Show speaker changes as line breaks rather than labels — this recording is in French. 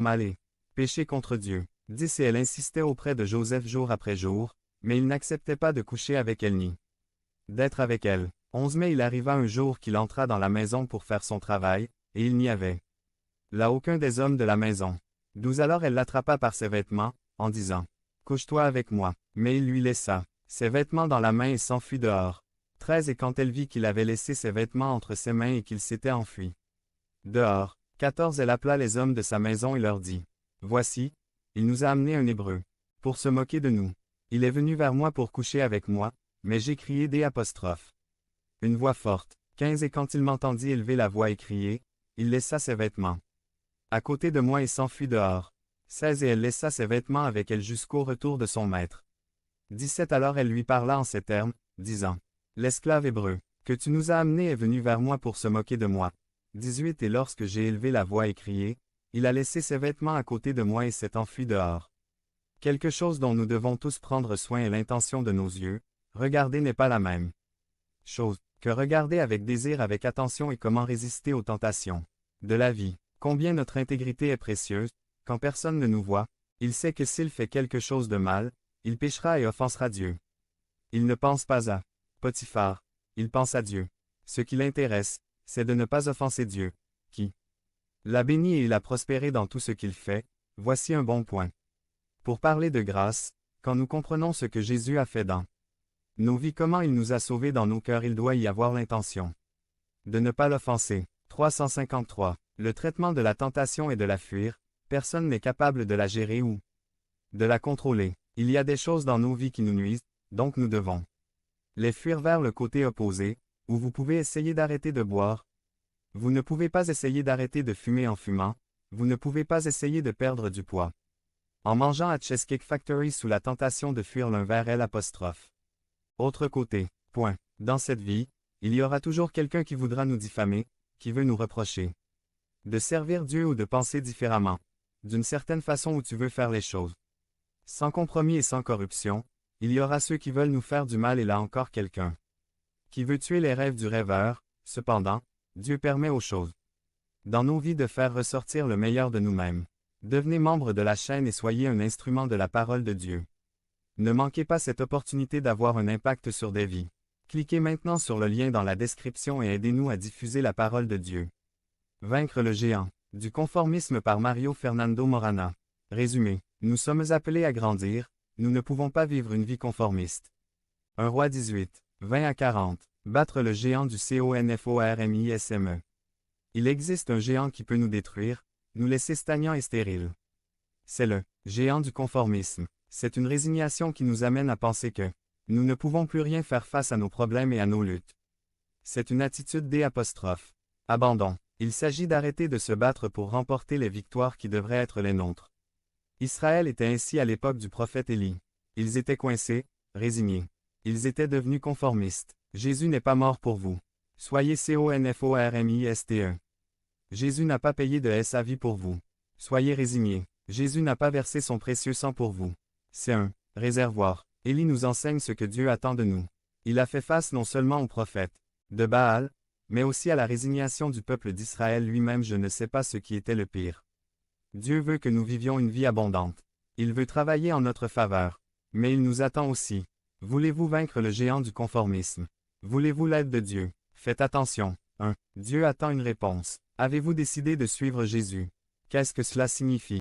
mal et péché contre Dieu. 10 Et elle insistait auprès de Joseph jour après jour, mais il n'acceptait pas de coucher avec elle ni d'être avec elle. 11 Mais il arriva un jour qu'il entra dans la maison pour faire son travail, et il n'y avait là aucun des hommes de la maison. 12 Alors elle l'attrapa par ses vêtements, en disant, couche-toi avec moi. Mais il lui laissa ses vêtements dans la main et s'enfuit dehors. 13 Et quand elle vit qu'il avait laissé ses vêtements entre ses mains et qu'il s'était enfui dehors. 14 Elle appela les hommes de sa maison et leur dit, voici, il nous a amené un Hébreu, pour se moquer de nous. Il est venu vers moi pour coucher avec moi, mais j'ai crié des apostrophes. Une voix forte. 15 Et quand il m'entendit élever la voix et crier, il laissa ses vêtements à côté de moi et s'enfuit dehors. 16 Et elle laissa ses vêtements avec elle jusqu'au retour de son maître. 17 Alors elle lui parla en ces termes, disant, l'esclave hébreu, que tu nous as amené est venu vers moi pour se moquer de moi. 18 Et lorsque j'ai élevé la voix et crié, il a laissé ses vêtements à côté de moi et s'est enfui dehors. Quelque chose dont nous devons tous prendre soin est l'intention de nos yeux. Regarder n'est pas la même chose que regarder avec désir, avec attention, et comment résister aux tentations de la vie. Combien notre intégrité est précieuse, quand personne ne nous voit, il sait que s'il fait quelque chose de mal, il péchera et offensera Dieu. Il ne pense pas à Potiphar, il pense à Dieu. Ce qui l'intéresse, c'est de ne pas offenser Dieu, qui l'a béni et l'a prospéré dans tout ce qu'il fait. Voici un bon point. Pour parler de grâce, quand nous comprenons ce que Jésus a fait dans nos vies, comment il nous a sauvés dans nos cœurs, il doit y avoir l'intention de ne pas l'offenser. 353. Le traitement de la tentation est de la fuir, personne n'est capable de la gérer ou de la contrôler. Il y a des choses dans nos vies qui nous nuisent, donc nous devons les fuir vers le côté opposé, où vous pouvez essayer d'arrêter de boire. Vous ne pouvez pas essayer d'arrêter de fumer en fumant, vous ne pouvez pas essayer de perdre du poids en mangeant à Cheesecake Factory sous la tentation de fuir l'un vers elle apostrophe. Autre côté. Point. Dans cette vie, il y aura toujours quelqu'un qui voudra nous diffamer, qui veut nous reprocher de servir Dieu ou de penser différemment, d'une certaine façon où tu veux faire les choses. Sans compromis et sans corruption, il y aura ceux qui veulent nous faire du mal et là encore quelqu'un qui veut tuer les rêves du rêveur. Cependant, Dieu permet aux choses dans nos vies de faire ressortir le meilleur de nous-mêmes. Devenez membre de la chaîne et soyez un instrument de la parole de Dieu. Ne manquez pas cette opportunité d'avoir un impact sur des vies. Cliquez maintenant sur le lien dans la description et aidez-nous à diffuser la parole de Dieu. Vaincre le géant du conformisme par Mario Fernando Morana. Résumé. Nous sommes appelés à grandir, nous ne pouvons pas vivre une vie conformiste. 1 Roi 18, 20-40. Battre le géant du conformisme. Il existe un géant qui peut nous détruire, nous laisser stagnants et stériles. C'est le géant du conformisme. C'est une résignation qui nous amène à penser que nous ne pouvons plus rien faire face à nos problèmes et à nos luttes. C'est une attitude d'apostrophe. Abandon. Il s'agit d'arrêter de se battre pour remporter les victoires qui devraient être les nôtres. Israël était ainsi à l'époque du prophète Élie. Ils étaient coincés, résignés. Ils étaient devenus conformistes. Jésus n'est pas mort pour vous. Soyez conformiste. Jésus n'a pas payé de sa vie pour vous. Soyez résignés. Jésus n'a pas versé son précieux sang pour vous. C'est un réservoir. Élie nous enseigne ce que Dieu attend de nous. Il a fait face non seulement aux prophètes de Baal, mais aussi à la résignation du peuple d'Israël lui-même. Je ne sais pas ce qui était le pire. Dieu veut que nous vivions une vie abondante. Il veut travailler en notre faveur. Mais il nous attend aussi. Voulez-vous vaincre le géant du conformisme? Voulez-vous l'aide de Dieu? Faites attention. 1. Dieu attend une réponse. Avez-vous décidé de suivre Jésus? Qu'est-ce que cela signifie?